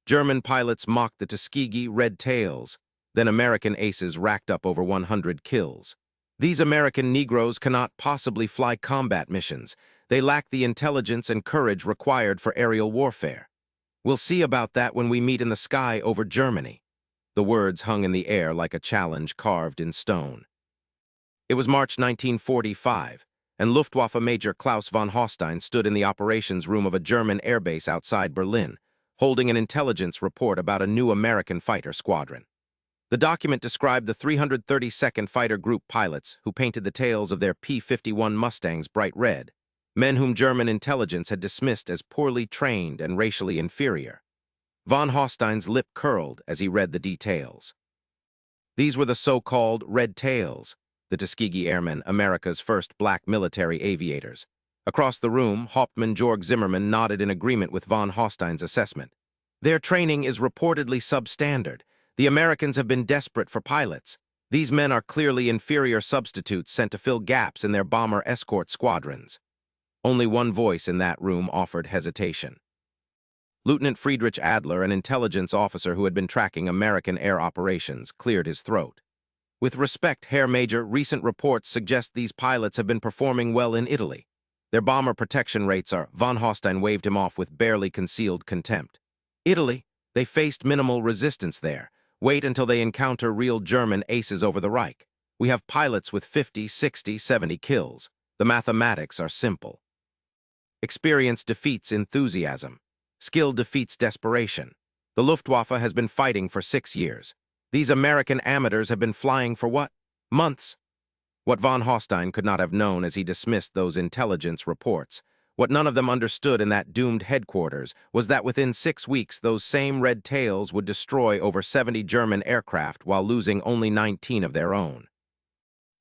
German pilots mocked the Tuskegee red tails. Then American aces racked up over 100 kills. These American Negroes cannot possibly fly combat missions. They lack the intelligence and courage required for aerial warfare. We'll see about that when we meet in the sky over Germany. The words hung in the air like a challenge carved in stone. It was March 1945, and Luftwaffe Major Klaus von Hostein stood in the operations room of a German airbase outside Berlin, holding an intelligence report about a new American fighter squadron. The document described the 332nd Fighter Group pilots who painted the tails of their P-51 Mustangs bright red, men whom German intelligence had dismissed as poorly trained and racially inferior. Von Hostein's lip curled as he read the details. These were the so-called Red Tails, the Tuskegee Airmen, America's first black military aviators. Across the room, Hauptmann Georg Zimmermann nodded in agreement with von Hostein's assessment. Their training is reportedly substandard. The Americans have been desperate for pilots. These men are clearly inferior substitutes sent to fill gaps in their bomber escort squadrons. Only one voice in that room offered hesitation. Lieutenant Friedrich Adler, an intelligence officer who had been tracking American air operations, cleared his throat. With respect, Herr Major, recent reports suggest these pilots have been performing well in Italy. Their bomber protection rates are— Von Hostein waved him off with barely concealed contempt. Italy? They faced minimal resistance there. Wait until they encounter real German aces over the Reich. We have pilots with 50, 60, 70 kills. The mathematics are simple. Experience defeats enthusiasm. Skill defeats desperation. The Luftwaffe has been fighting for 6 years. These American amateurs have been flying for what? Months. What von Hostein could not have known as he dismissed those intelligence reports, what none of them understood in that doomed headquarters, was that within 6 weeks those same red tails would destroy over 70 German aircraft while losing only 19 of their own.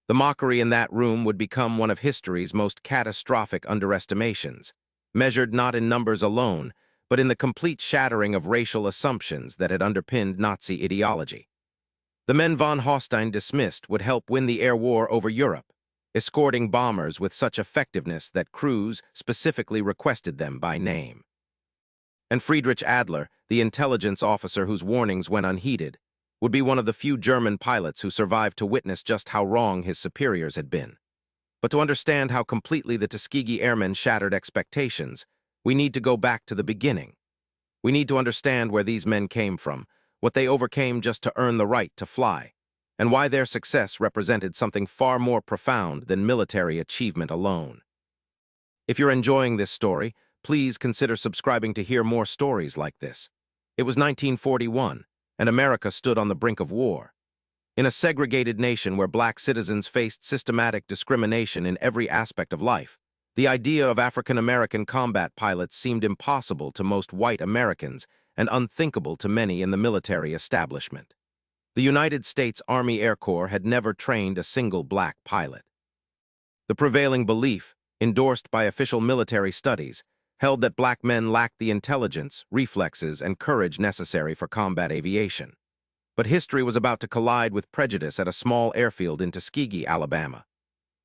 The mockery in that room would become one of history's most catastrophic underestimations, measured not in numbers alone, but in the complete shattering of racial assumptions that had underpinned Nazi ideology. The men von Hostein dismissed would help win the air war over Europe, escorting bombers with such effectiveness that crews specifically requested them by name. And Friedrich Adler, the intelligence officer whose warnings went unheeded, would be one of the few German pilots who survived to witness just how wrong his superiors had been. But to understand how completely the Tuskegee Airmen shattered expectations, we need to go back to the beginning. We need to understand where these men came from, what they overcame just to earn the right to fly, and why their success represented something far more profound than military achievement alone. If you're enjoying this story, please consider subscribing to hear more stories like this. It was 1941, and America stood on the brink of war. In a segregated nation where black citizens faced systematic discrimination in every aspect of life, the idea of African-American combat pilots seemed impossible to most white Americans and unthinkable to many in the military establishment. The United States Army Air Corps had never trained a single black pilot. The prevailing belief, endorsed by official military studies, held that black men lacked the intelligence, reflexes, and courage necessary for combat aviation. But history was about to collide with prejudice at a small airfield in Tuskegee, Alabama.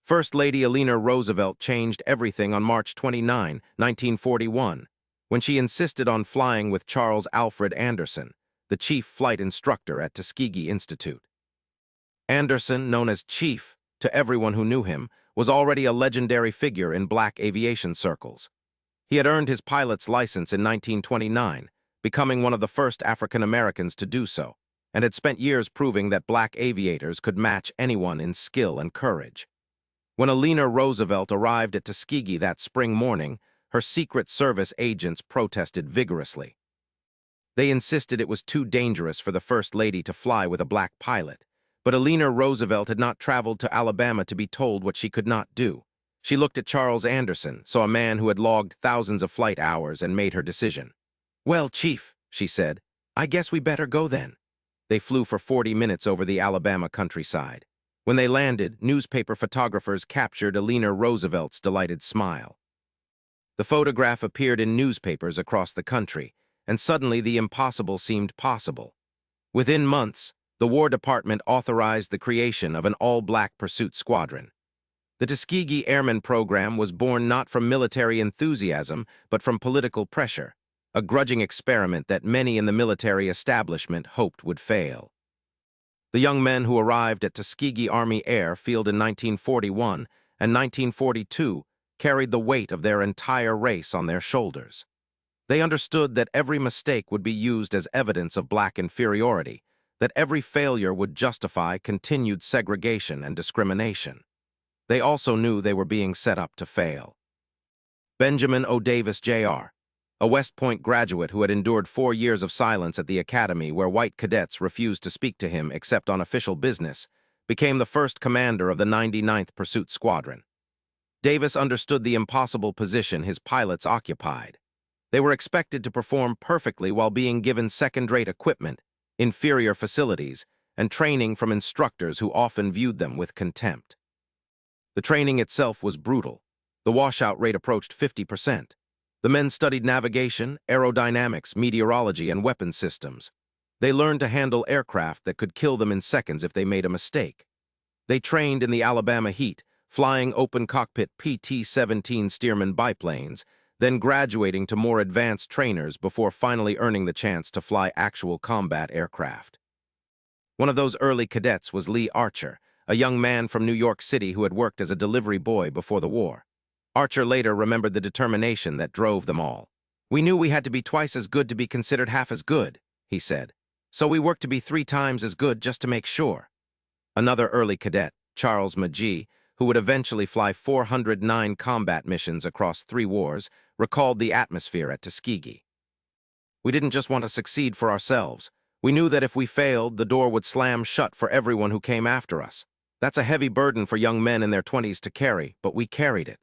First Lady Eleanor Roosevelt changed everything on March 29, 1941, when she insisted on flying with Charles Alfred Anderson, the chief flight instructor at Tuskegee Institute. Anderson, known as Chief to everyone who knew him, was already a legendary figure in black aviation circles. He had earned his pilot's license in 1929, becoming one of the first African Americans to do so, and had spent years proving that black aviators could match anyone in skill and courage. When Eleanor Roosevelt arrived at Tuskegee that spring morning, her Secret Service agents protested vigorously. They insisted it was too dangerous for the First Lady to fly with a black pilot, but Eleanor Roosevelt had not traveled to Alabama to be told what she could not do. She looked at Charles Anderson, saw a man who had logged thousands of flight hours, and made her decision. "Well, Chief," she said, "I guess we better go then." They flew for 40 minutes over the Alabama countryside. When they landed, newspaper photographers captured Eleanor Roosevelt's delighted smile. The photograph appeared in newspapers across the country, and suddenly the impossible seemed possible. Within months, the War Department authorized the creation of an all-black pursuit squadron. The Tuskegee Airmen program was born not from military enthusiasm, but from political pressure. a grudging experiment that many in the military establishment hoped would fail. The young men who arrived at Tuskegee Army Air Field in 1941 and 1942 carried the weight of their entire race on their shoulders. They understood that every mistake would be used as evidence of black inferiority, that every failure would justify continued segregation and discrimination. They also knew they were being set up to fail. Benjamin O. Davis, Jr., a West Point graduate who had endured 4 years of silence at the academy where white cadets refused to speak to him except on official business, became the first commander of the 99th Pursuit Squadron. Davis understood the impossible position his pilots occupied. They were expected to perform perfectly while being given second-rate equipment, inferior facilities, and training from instructors who often viewed them with contempt. The training itself was brutal. The washout rate approached 50%. The men studied navigation, aerodynamics, meteorology, and weapons systems. They learned to handle aircraft that could kill them in seconds if they made a mistake. They trained in the Alabama heat, flying open-cockpit PT-17 Stearman biplanes, then graduating to more advanced trainers before finally earning the chance to fly actual combat aircraft. One of those early cadets was Lee Archer, a young man from New York City who had worked as a delivery boy before the war. Archer later remembered the determination that drove them all. "We knew we had to be twice as good to be considered half as good," he said. "So we worked to be 3 times as good just to make sure." Another early cadet, Charles McGee, who would eventually fly 409 combat missions across 3 wars, recalled the atmosphere at Tuskegee. "We didn't just want to succeed for ourselves. We knew that if we failed, the door would slam shut for everyone who came after us. That's a heavy burden for young men in their 20s to carry, but we carried it."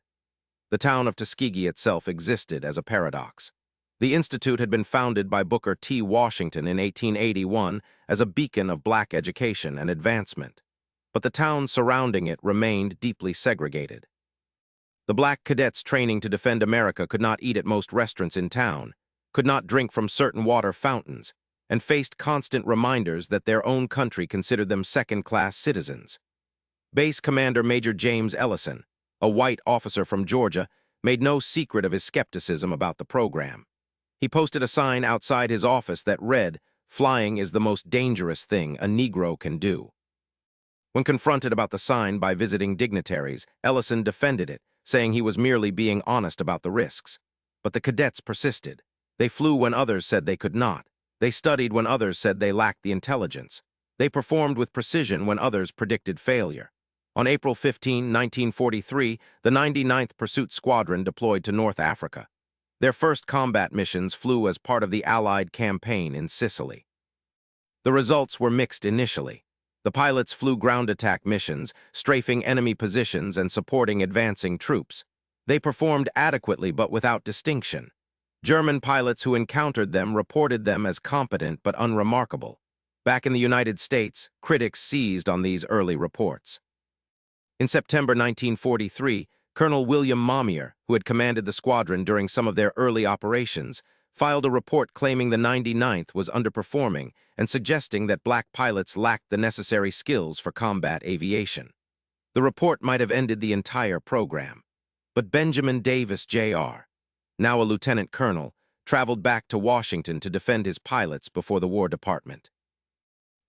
The town of Tuskegee itself existed as a paradox. The institute had been founded by Booker T. Washington in 1881 as a beacon of black education and advancement. But the town surrounding it remained deeply segregated. The black cadets training to defend America could not eat at most restaurants in town, could not drink from certain water fountains, and faced constant reminders that their own country considered them second-class citizens. Base Commander Major James Ellison, a white officer from Georgia, made no secret of his skepticism about the program. He posted a sign outside his office that read, "Flying is the most dangerous thing a Negro can do." When confronted about the sign by visiting dignitaries, Ellison defended it, saying he was merely being honest about the risks. But the cadets persisted. They flew when others said they could not. They studied when others said they lacked the intelligence. They performed with precision when others predicted failure. On April 15, 1943, the 99th Pursuit Squadron deployed to North Africa. Their first combat missions flew as part of the Allied campaign in Sicily. The results were mixed initially. The pilots flew ground attack missions, strafing enemy positions and supporting advancing troops. They performed adequately but without distinction. German pilots who encountered them reported them as competent but unremarkable. Back in the United States, critics seized on these early reports. In September 1943, Colonel William Maumier, who had commanded the squadron during some of their early operations, filed a report claiming the 99th was underperforming and suggesting that black pilots lacked the necessary skills for combat aviation. The report might have ended the entire program. But Benjamin Davis, Jr., now a lieutenant colonel, traveled back to Washington to defend his pilots before the War Department.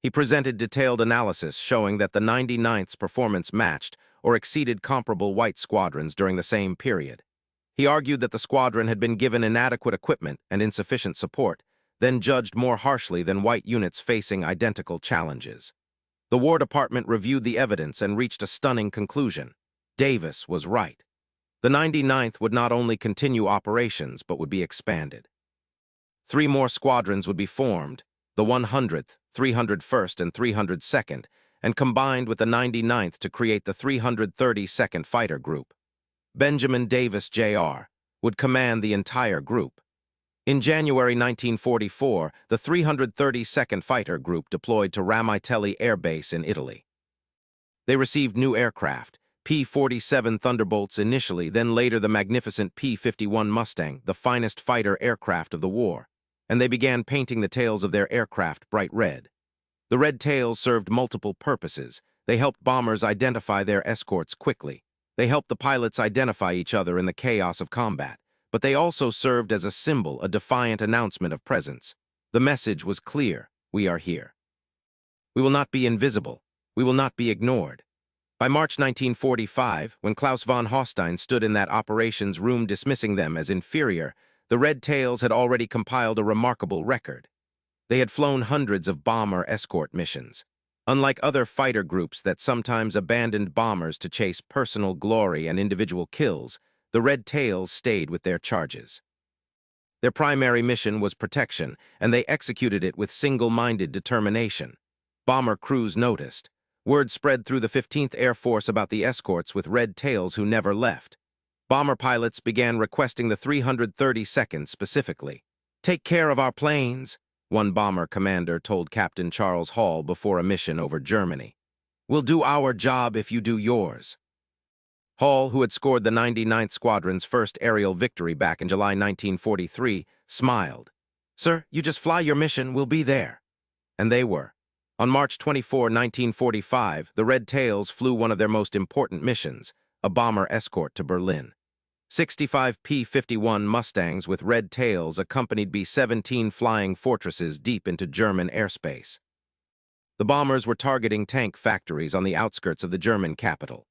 He presented detailed analysis showing that the 99th's performance matched or exceeded comparable white squadrons during the same period. He argued that the squadron had been given inadequate equipment and insufficient support, then judged more harshly than white units facing identical challenges. The War Department reviewed the evidence and reached a stunning conclusion. Davis was right. The 99th would not only continue operations, but would be expanded. 3 more squadrons would be formed, the 100th, 301st, and 302nd, and combined with the 99th to create the 332nd Fighter Group. Benjamin Davis, Jr., would command the entire group. In January 1944, the 332nd Fighter Group deployed to Ramitelli Air Base in Italy. They received new aircraft, P-47 Thunderbolts initially, then later the magnificent P-51 Mustang, the finest fighter aircraft of the war, and they began painting the tails of their aircraft bright red. The red tails served multiple purposes. They helped bombers identify their escorts quickly. They helped the pilots identify each other in the chaos of combat. but they also served as a symbol, a defiant announcement of presence. The message was clear: we are here. We will not be invisible. We will not be ignored. By March 1945, when Klaus von Hostein stood in that operations room dismissing them as inferior, the Red Tails had already compiled a remarkable record. They had flown hundreds of bomber escort missions. Unlike other fighter groups that sometimes abandoned bombers to chase personal glory and individual kills, the Red Tails stayed with their charges. Their primary mission was protection, and they executed it with single-minded determination. Bomber crews noticed. Word spread through the 15th Air Force about the escorts with Red Tails who never left. Bomber pilots began requesting the 332nd specifically. "Take care of our planes," one bomber commander told Captain Charles Hall before a mission over Germany. "We'll do our job if you do yours." Hall, who had scored the 99th Squadron's first aerial victory back in July 1943, smiled. "Sir, you just fly your mission, we'll be there." And they were. On March 24, 1945, the Red Tails flew one of their most important missions, a bomber escort to Berlin. 65 P-51 Mustangs with Red Tails accompanied B-17 flying fortresses deep into German airspace. The bombers were targeting tank factories on the outskirts of the German capital.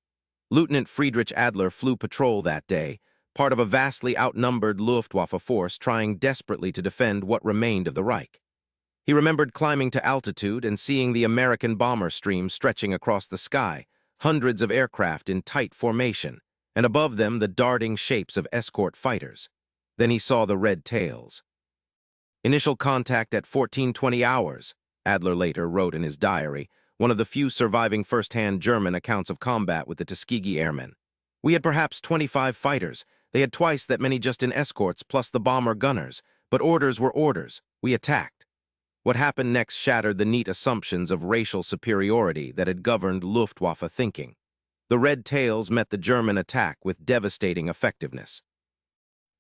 Lieutenant Friedrich Adler flew patrol that day, part of a vastly outnumbered Luftwaffe force trying desperately to defend what remained of the Reich. He remembered climbing to altitude and seeing the American bomber stream stretching across the sky, hundreds of aircraft in tight formation, and above them the darting shapes of escort fighters. Then he saw the Red Tails. "Initial contact at 14:20 hours, Adler later wrote in his diary, one of the few surviving first-hand German accounts of combat with the Tuskegee Airmen. "We had perhaps 25 fighters. They had twice that many just in escorts plus the bomber gunners, but orders were orders. We attacked." What happened next shattered the neat assumptions of racial superiority that had governed Luftwaffe thinking. The Red Tails met the German attack with devastating effectiveness.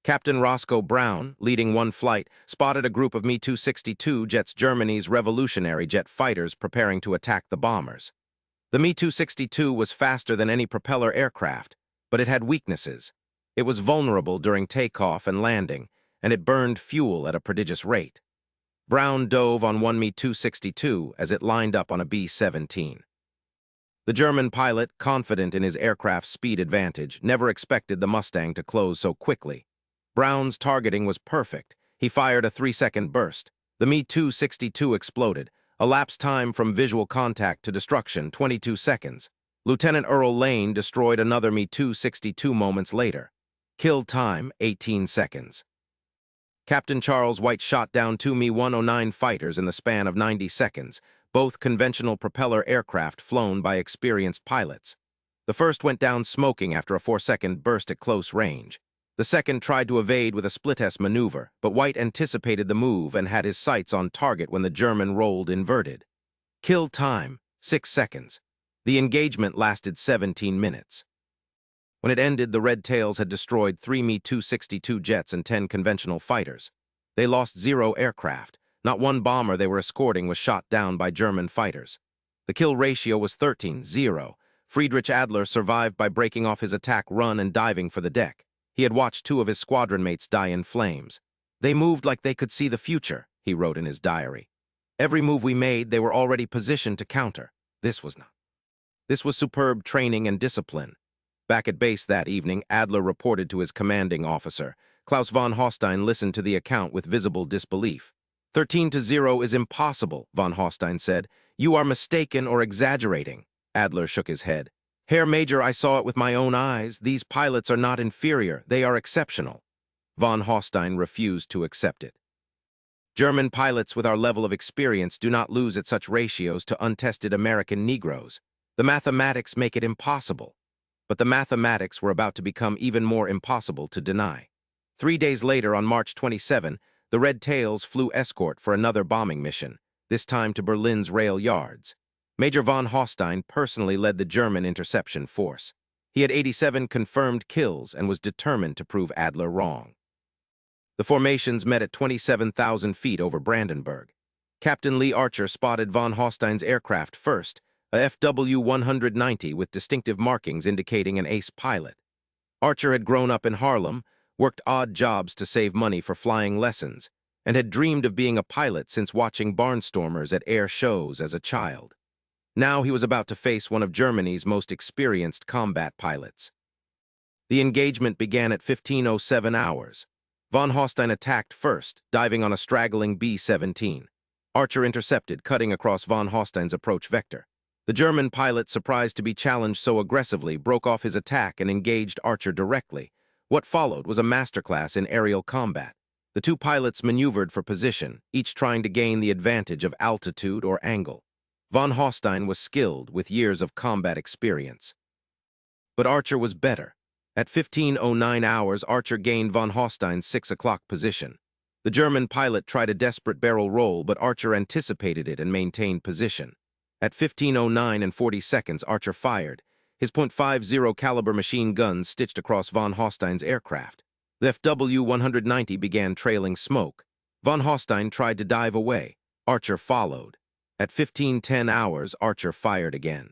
Captain Roscoe Brown, leading one flight, spotted a group of Me-262 jets, Germany's revolutionary jet fighters, preparing to attack the bombers. The Me-262 was faster than any propeller aircraft, but it had weaknesses. It was vulnerable during takeoff and landing, and it burned fuel at a prodigious rate. Brown dove on one Me-262 as it lined up on a B-17. The German pilot, confident in his aircraft's speed advantage, never expected the Mustang to close so quickly. Brown's targeting was perfect. He fired a 3-second burst. The Me-262 exploded. Elapsed time from visual contact to destruction, 22 seconds. Lieutenant Earl Lane destroyed another Me-262 moments later. Kill time, 18 seconds. Captain Charles White shot down two Me-109 fighters in the span of 90 seconds, both conventional propeller aircraft flown by experienced pilots. The first went down smoking after a 4-second burst at close range. The second tried to evade with a split-S maneuver, but White anticipated the move and had his sights on target when the German rolled inverted. Kill time, 6 seconds. The engagement lasted 17 minutes. When it ended, the Red Tails had destroyed 3 Me-262 jets and 10 conventional fighters. They lost 0 aircraft. Not one bomber they were escorting was shot down by German fighters. The kill ratio was 13-0. Friedrich Adler survived by breaking off his attack run and diving for the deck. He had watched 2 of his squadron mates die in flames. "They moved like they could see the future," he wrote in his diary. "Every move we made, they were already positioned to counter. This was superb training and discipline." Back at base that evening, Adler reported to his commanding officer. Klaus von Hostein listened to the account with visible disbelief. 13-0 is impossible, von Hostein said. "You are mistaken or exaggerating." Adler shook his head. "Herr Major, I saw it with my own eyes. These pilots are not inferior. They are exceptional." Von Hostein refused to accept it. "German pilots with our level of experience do not lose at such ratios to untested American Negroes. The mathematics make it impossible." But the mathematics were about to become even more impossible to deny. 3 days later, on March 27, the Red Tails flew escort for another bombing mission, this time to Berlin's rail yards. Major von Hostein personally led the German interception force. He had 87 confirmed kills and was determined to prove Adler wrong. The formations met at 27,000 feet over Brandenburg. Captain Lee Archer spotted von Hostein's aircraft first, a FW-190 with distinctive markings indicating an ace pilot. Archer had grown up in Harlem, worked odd jobs to save money for flying lessons, and had dreamed of being a pilot since watching barnstormers at air shows as a child. Now he was about to face one of Germany's most experienced combat pilots. The engagement began at 15:07 hours. Von Holstein attacked first, diving on a straggling B-17. Archer intercepted, cutting across von Holstein's approach vector. The German pilot, surprised to be challenged so aggressively, broke off his attack and engaged Archer directly. What followed was a masterclass in aerial combat. The two pilots maneuvered for position, each trying to gain the advantage of altitude or angle. Von Holstein was skilled with years of combat experience. But Archer was better. At 15:09 hours, Archer gained von Holstein's 6 o'clock position. The German pilot tried a desperate barrel roll, but Archer anticipated it and maintained position. At 15:09 and 40 seconds, Archer fired. His .50 caliber machine guns stitched across von Holstein's aircraft. The FW-190 began trailing smoke. Von Holstein tried to dive away. Archer followed. At 15:10 hours, Archer fired again.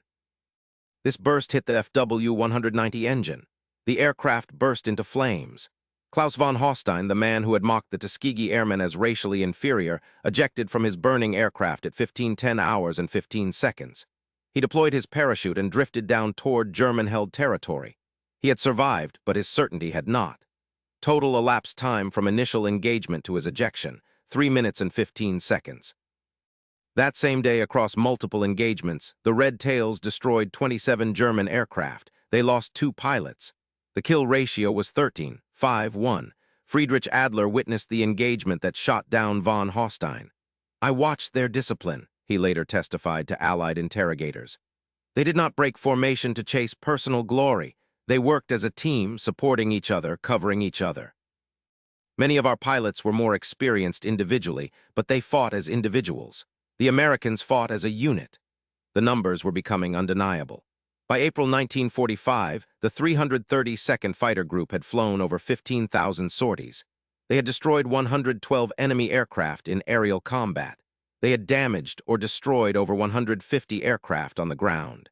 This burst hit the FW-190 engine. The aircraft burst into flames. Klaus von Holstein, the man who had mocked the Tuskegee Airmen as racially inferior, ejected from his burning aircraft at 15:10 hours and 15 seconds. He deployed his parachute and drifted down toward German-held territory. He had survived, but his certainty had not. Total elapsed time from initial engagement to his ejection, 3 minutes and 15 seconds. That same day, across multiple engagements, the Red Tails destroyed 27 German aircraft. They lost 2 pilots. The kill ratio was 13:5:1. Friedrich Adler witnessed the engagement that shot down von Holstein. "I watched their discipline," he later testified to Allied interrogators. "They did not break formation to chase personal glory. They worked as a team, supporting each other, covering each other." Many of our pilots were more experienced individually, but they fought as individuals. The Americans fought as a unit. The numbers were becoming undeniable. By April 1945, the 332nd Fighter Group had flown over 15,000 sorties. They had destroyed 112 enemy aircraft in aerial combat. They had damaged or destroyed over 150 aircraft on the ground.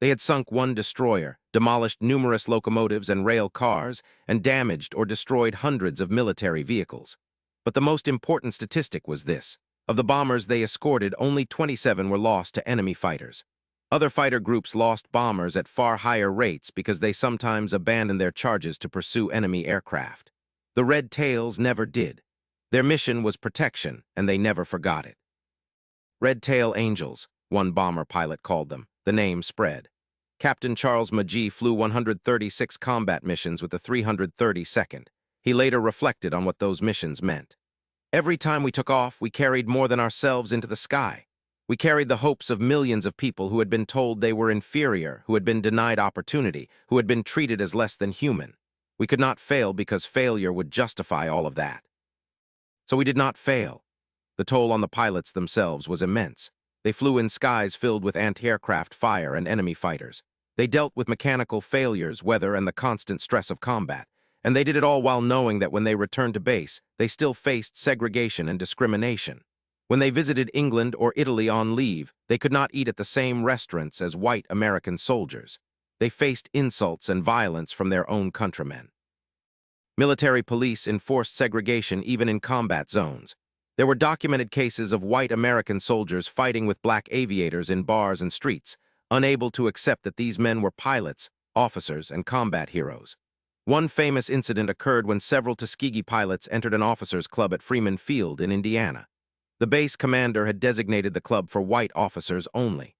They had sunk 1 destroyer, demolished numerous locomotives and rail cars, and damaged or destroyed hundreds of military vehicles. But the most important statistic was this: of the bombers they escorted, only 27 were lost to enemy fighters. Other fighter groups lost bombers at far higher rates because they sometimes abandoned their charges to pursue enemy aircraft. The Red Tails never did. Their mission was protection, and they never forgot it. Red Tail Angels, one bomber pilot called them. The name spread. Captain Charles McGee flew 136 combat missions with the 332nd. He later reflected on what those missions meant. "Every time we took off, we carried more than ourselves into the sky. We carried the hopes of millions of people who had been told they were inferior, who had been denied opportunity, who had been treated as less than human. We could not fail because failure would justify all of that. So we did not fail. The toll on the pilots themselves was immense. They flew in skies filled with anti-aircraft fire and enemy fighters. They dealt with mechanical failures, weather, and the constant stress of combat. And they did it all while knowing that when they returned to base, they still faced segregation and discrimination. When they visited England or Italy on leave, they could not eat at the same restaurants as white American soldiers. They faced insults and violence from their own countrymen. Military police enforced segregation even in combat zones. There were documented cases of white American soldiers fighting with black aviators in bars and streets, unable to accept that these men were pilots, officers, and combat heroes. One famous incident occurred when several Tuskegee pilots entered an officers' club at Freeman Field in Indiana. The base commander had designated the club for white officers only.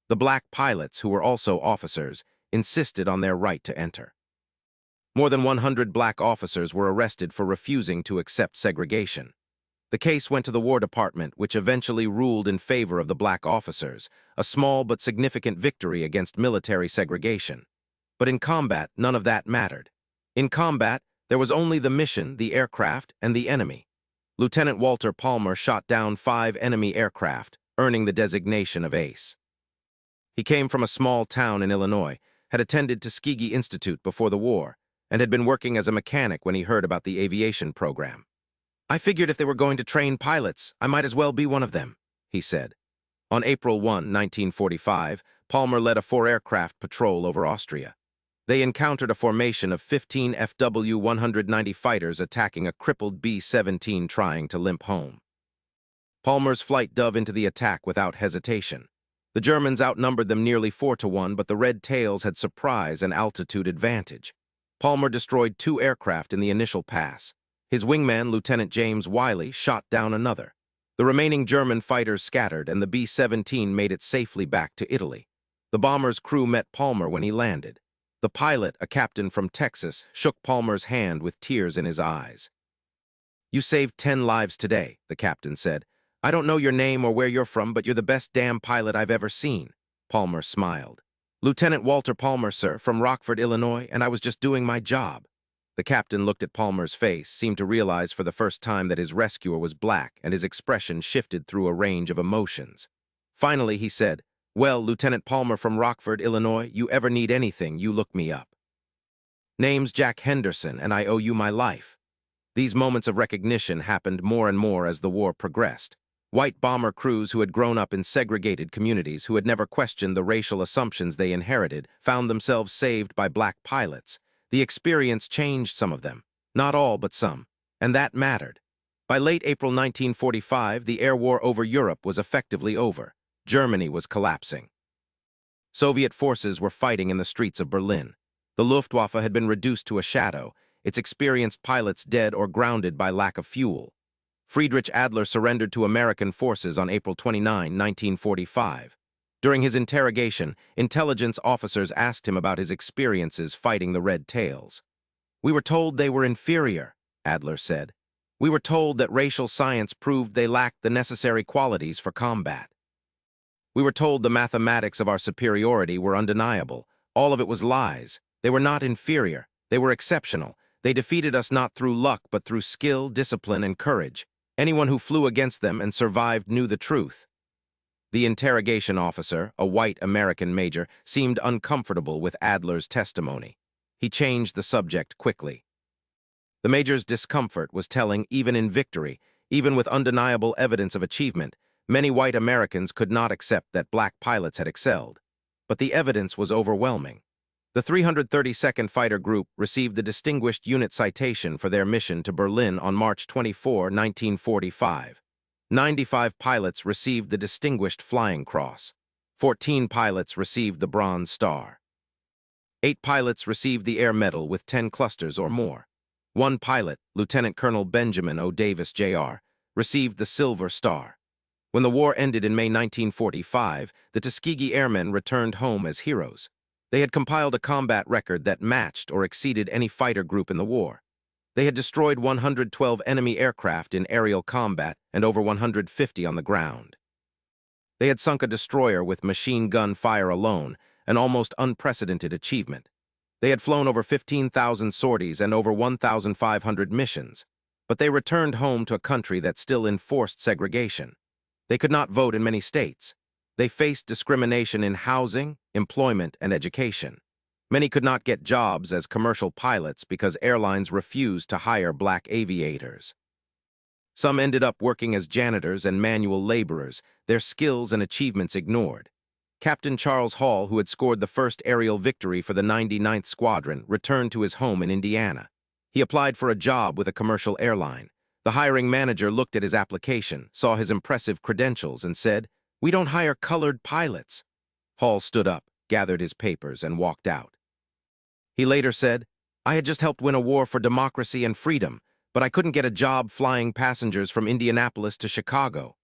The black pilots, who were also officers, insisted on their right to enter. More than 100 black officers were arrested for refusing to accept segregation. The case went to the War Department, which eventually ruled in favor of the black officers, a small but significant victory against military segregation. But in combat, none of that mattered. In combat, there was only the mission, the aircraft, and the enemy. Lieutenant Walter Palmer shot down 5 enemy aircraft, earning the designation of ace. He came from a small town in Illinois, had attended Tuskegee Institute before the war, and had been working as a mechanic when he heard about the aviation program. "I figured if they were going to train pilots, I might as well be one of them," he said. On April 1, 1945, Palmer led a 4-aircraft patrol over Austria. They encountered a formation of 15 FW-190 fighters attacking a crippled B-17 trying to limp home. Palmer's flight dove into the attack without hesitation. The Germans outnumbered them nearly 4-1, but the Red Tails had surprise and altitude advantage. Palmer destroyed 2 aircraft in the initial pass. His wingman, Lieutenant James Wiley, shot down another. The remaining German fighters scattered, and the B-17 made it safely back to Italy. The bomber's crew met Palmer when he landed. The pilot, a captain from Texas, shook Palmer's hand with tears in his eyes. "You saved 10 lives today," the captain said. "I don't know your name or where you're from, but you're the best damn pilot I've ever seen." Palmer smiled. "Lieutenant Walter Palmer, sir, from Rockford, Illinois, and I was just doing my job." The captain looked at Palmer's face, seemed to realize for the first time that his rescuer was black, and his expression shifted through a range of emotions. Finally, he said, "Well, Lieutenant Palmer from Rockford, Illinois, you ever need anything, you look me up. Name's Jack Henderson, and I owe you my life." These moments of recognition happened more and more as the war progressed. White bomber crews who had grown up in segregated communities, who had never questioned the racial assumptions they inherited, found themselves saved by black pilots. The experience changed some of them. Not all, but some. And that mattered. By late April 1945, the air war over Europe was effectively over. Germany was collapsing. Soviet forces were fighting in the streets of Berlin. The Luftwaffe had been reduced to a shadow, its experienced pilots dead or grounded by lack of fuel. Friedrich Adler surrendered to American forces on April 29, 1945. During his interrogation, intelligence officers asked him about his experiences fighting the Red Tails. "We were told they were inferior," Adler said. "We were told that racial science proved they lacked the necessary qualities for combat. We were told the mathematics of our superiority were undeniable. All of it was lies. They were not inferior. They were exceptional. They defeated us not through luck, but through skill, discipline, and courage. Anyone who flew against them and survived knew the truth." The interrogation officer, a white American major, seemed uncomfortable with Adler's testimony. He changed the subject quickly. The major's discomfort was telling. Even in victory, even with undeniable evidence of achievement, many white Americans could not accept that black pilots had excelled. But the evidence was overwhelming. The 332nd Fighter Group received the Distinguished Unit Citation for their mission to Berlin on March 24, 1945. 95 pilots received the Distinguished Flying Cross. 14 pilots received the Bronze Star. 8 pilots received the Air Medal with 10 clusters or more. 1 pilot, Lieutenant Colonel Benjamin O. Davis, Jr., received the Silver Star. When the war ended in May 1945, the Tuskegee Airmen returned home as heroes. They had compiled a combat record that matched or exceeded any fighter group in the war. They had destroyed 112 enemy aircraft in aerial combat and over 150 on the ground. They had sunk a destroyer with machine gun fire alone, an almost unprecedented achievement. They had flown over 15,000 sorties and over 1,500 missions, but they returned home to a country that still enforced segregation. They could not vote in many states. They faced discrimination in housing, employment, and education. Many could not get jobs as commercial pilots because airlines refused to hire black aviators. Some ended up working as janitors and manual laborers, their skills and achievements ignored. Captain Charles Hall, who had scored the first aerial victory for the 99th Squadron, returned to his home in Indiana. He applied for a job with a commercial airline. The hiring manager looked at his application, saw his impressive credentials, and said, "We don't hire colored pilots." Hall stood up, gathered his papers, and walked out. He later said, "I had just helped win a war for democracy and freedom, but I couldn't get a job flying passengers from Indianapolis to Chicago."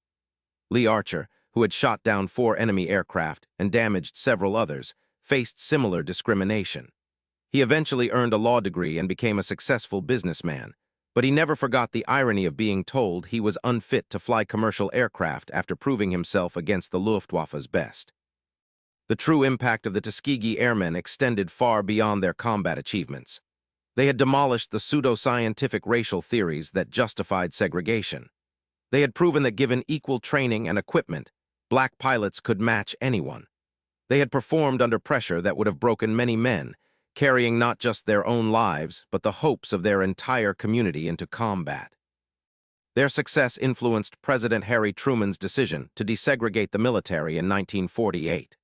Lee Archer, who had shot down 4 enemy aircraft and damaged several others, faced similar discrimination. He eventually earned a law degree and became a successful businessman, but he never forgot the irony of being told he was unfit to fly commercial aircraft after proving himself against the Luftwaffe's best. The true impact of the Tuskegee Airmen extended far beyond their combat achievements. They had demolished the pseudo-scientific racial theories that justified segregation. They had proven that given equal training and equipment, black pilots could match anyone. They had performed under pressure that would have broken many men, carrying not just their own lives, but the hopes of their entire community into combat. Their success influenced President Harry Truman's decision to desegregate the military in 1948.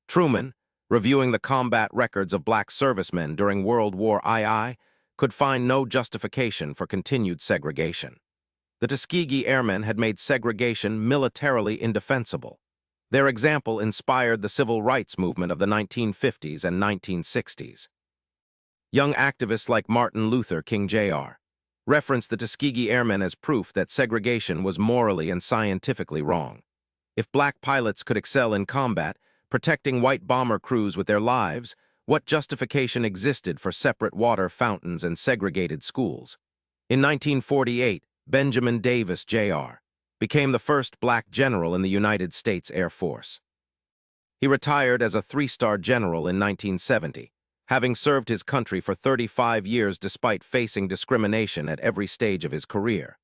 Truman, reviewing the combat records of black servicemen during World War II, could find no justification for continued segregation. The Tuskegee Airmen had made segregation militarily indefensible. Their example inspired the civil rights movement of the 1950s and 1960s. Young activists like Martin Luther King Jr. referenced the Tuskegee Airmen as proof that segregation was morally and scientifically wrong. If black pilots could excel in combat, protecting white bomber crews with their lives, what justification existed for separate water fountains and segregated schools? In 1948, Benjamin Davis, Jr., became the first black general in the United States Air Force. He retired as a three-star general in 1970, having served his country for 35 years despite facing discrimination at every stage of his career.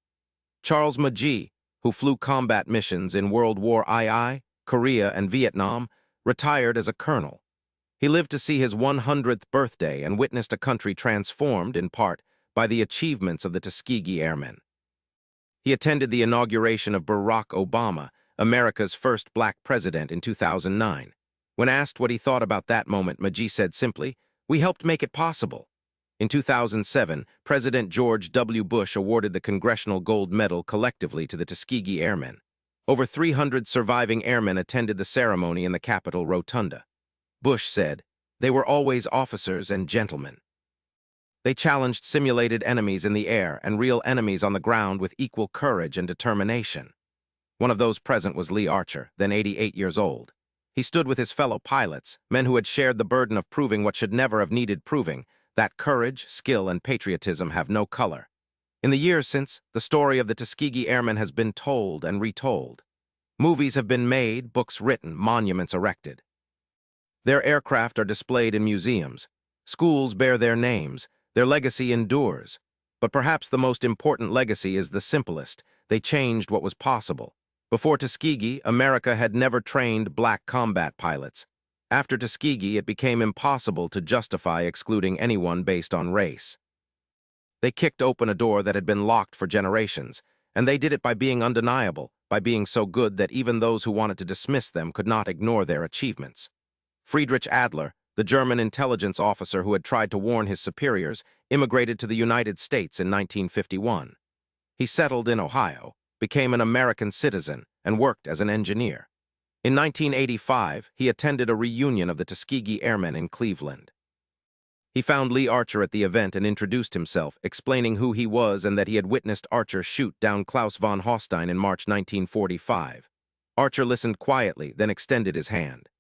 Charles McGee, who flew combat missions in World War II, Korea, and Vietnam, retired as a colonel. He lived to see his 100th birthday and witnessed a country transformed, in part, by the achievements of the Tuskegee Airmen. He attended the inauguration of Barack Obama, America's first black president, in 2009. When asked what he thought about that moment, McGee said simply, "We helped make it possible." In 2007, President George W. Bush awarded the Congressional Gold Medal collectively to the Tuskegee Airmen. Over 300 surviving airmen attended the ceremony in the Capitol Rotunda. Bush said, "They were always officers and gentlemen. They challenged simulated enemies in the air and real enemies on the ground with equal courage and determination." One of those present was Lee Archer, then 88 years old. He stood with his fellow pilots, men who had shared the burden of proving what should never have needed proving, that courage, skill, and patriotism have no color. In the years since, the story of the Tuskegee Airmen has been told and retold. Movies have been made, books written, monuments erected. Their aircraft are displayed in museums. Schools bear their names. Their legacy endures. But perhaps the most important legacy is the simplest. They changed what was possible. Before Tuskegee, America had never trained black combat pilots. After Tuskegee, it became impossible to justify excluding anyone based on race. They kicked open a door that had been locked for generations, and they did it by being undeniable, by being so good that even those who wanted to dismiss them could not ignore their achievements. Friedrich Adler, the German intelligence officer who had tried to warn his superiors, immigrated to the United States in 1951. He settled in Ohio, became an American citizen, and worked as an engineer. In 1985, he attended a reunion of the Tuskegee Airmen in Cleveland. He found Lee Archer at the event and introduced himself, explaining who he was and that he had witnessed Archer shoot down Klaus von Hostein in March 1945. Archer listened quietly, then extended his hand.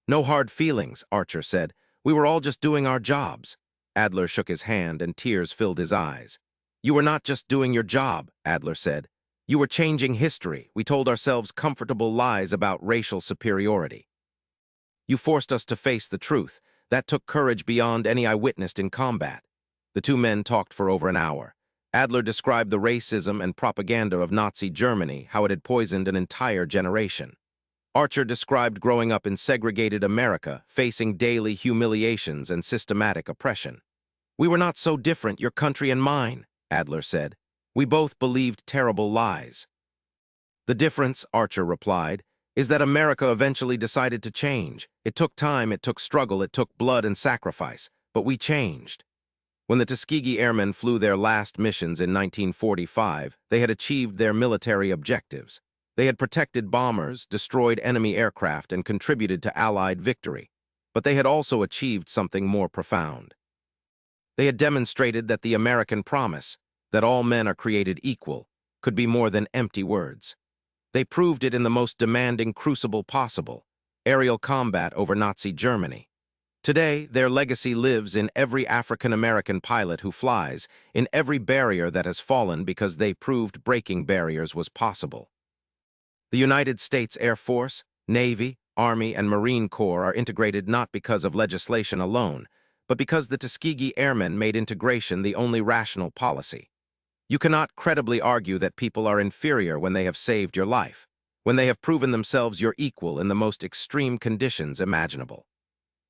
"No hard feelings," Archer said. "We were all just doing our jobs." Adler shook his hand and tears filled his eyes. "You were not just doing your job," Adler said. "You were changing history. We told ourselves comfortable lies about racial superiority. You forced us to face the truth. That took courage beyond any I witnessed in combat." The two men talked for over an hour. Adler described the racism and propaganda of Nazi Germany, how it had poisoned an entire generation. Archer described growing up in segregated America, facing daily humiliations and systematic oppression. "We were not so different, your country and mine," Adler said. "We both believed terrible lies." "The difference," Archer replied, "is that America eventually decided to change. It took time, it took struggle, it took blood and sacrifice, but we changed." When the Tuskegee Airmen flew their last missions in 1945, they had achieved their military objectives. They had protected bombers, destroyed enemy aircraft, and contributed to Allied victory. But they had also achieved something more profound. They had demonstrated that the American promise, that all men are created equal, could be more than empty words. They proved it in the most demanding crucible possible, aerial combat over Nazi Germany. Today, their legacy lives in every African-American pilot who flies, in every barrier that has fallen because they proved breaking barriers was possible. The United States Air Force, Navy, Army, and Marine Corps are integrated not because of legislation alone, but because the Tuskegee Airmen made integration the only rational policy. You cannot credibly argue that people are inferior when they have saved your life, when they have proven themselves your equal in the most extreme conditions imaginable.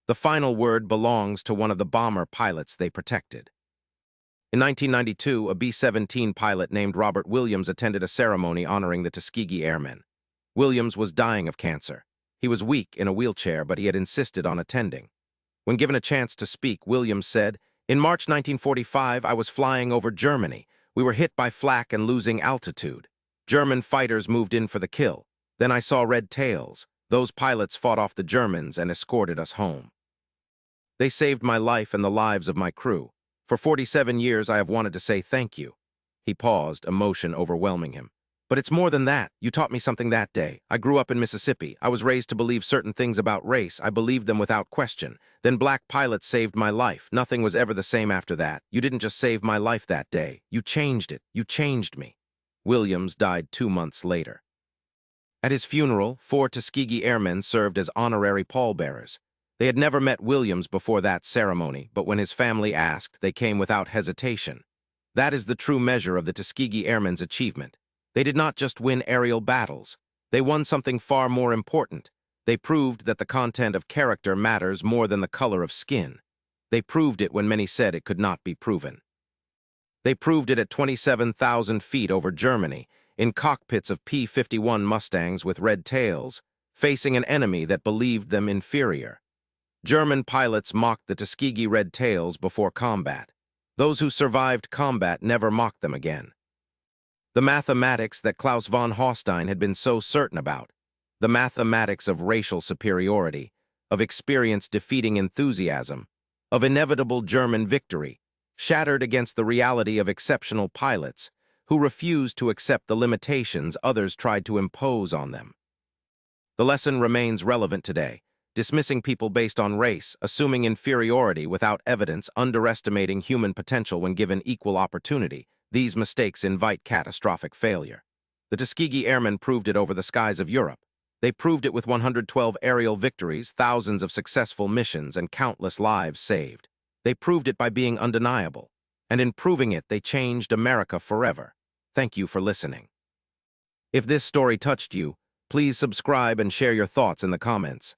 The final word belongs to one of the bomber pilots they protected. In 1992, a B-17 pilot named Robert Williams attended a ceremony honoring the Tuskegee Airmen. Williams was dying of cancer. He was weak in a wheelchair, but he had insisted on attending. When given a chance to speak, Williams said, "In March 1945, I was flying over Germany. We were hit by flak and losing altitude. German fighters moved in for the kill. Then I saw red tails. Those pilots fought off the Germans and escorted us home. They saved my life and the lives of my crew. For 47 years, I have wanted to say thank you." He paused, emotion overwhelming him. "But it's more than that. You taught me something that day. I grew up in Mississippi. I was raised to believe certain things about race. I believed them without question. Then black pilots saved my life. Nothing was ever the same after that. You didn't just save my life that day. You changed it. You changed me." Williams died 2 months later. At his funeral, 4 Tuskegee Airmen served as honorary pallbearers. They had never met Williams before that ceremony, but when his family asked, they came without hesitation. That is the true measure of the Tuskegee Airmen's achievement. They did not just win aerial battles. They won something far more important. They proved that the content of character matters more than the color of skin. They proved it when many said it could not be proven. They proved it at 27,000 feet over Germany, in cockpits of P-51 Mustangs with red tails, facing an enemy that believed them inferior. German pilots mocked the Tuskegee red tails before combat. Those who survived combat never mocked them again. The mathematics that Klaus von Holstein had been so certain about, the mathematics of racial superiority, of experience defeating enthusiasm, of inevitable German victory, shattered against the reality of exceptional pilots who refused to accept the limitations others tried to impose on them. The lesson remains relevant today. Dismissing people based on race, assuming inferiority without evidence, underestimating human potential when given equal opportunity, these mistakes invite catastrophic failure. The Tuskegee Airmen proved it over the skies of Europe. They proved it with 112 aerial victories, thousands of successful missions, and countless lives saved. They proved it by being undeniable. And in proving it, they changed America forever. Thank you for listening. If this story touched you, please subscribe and share your thoughts in the comments.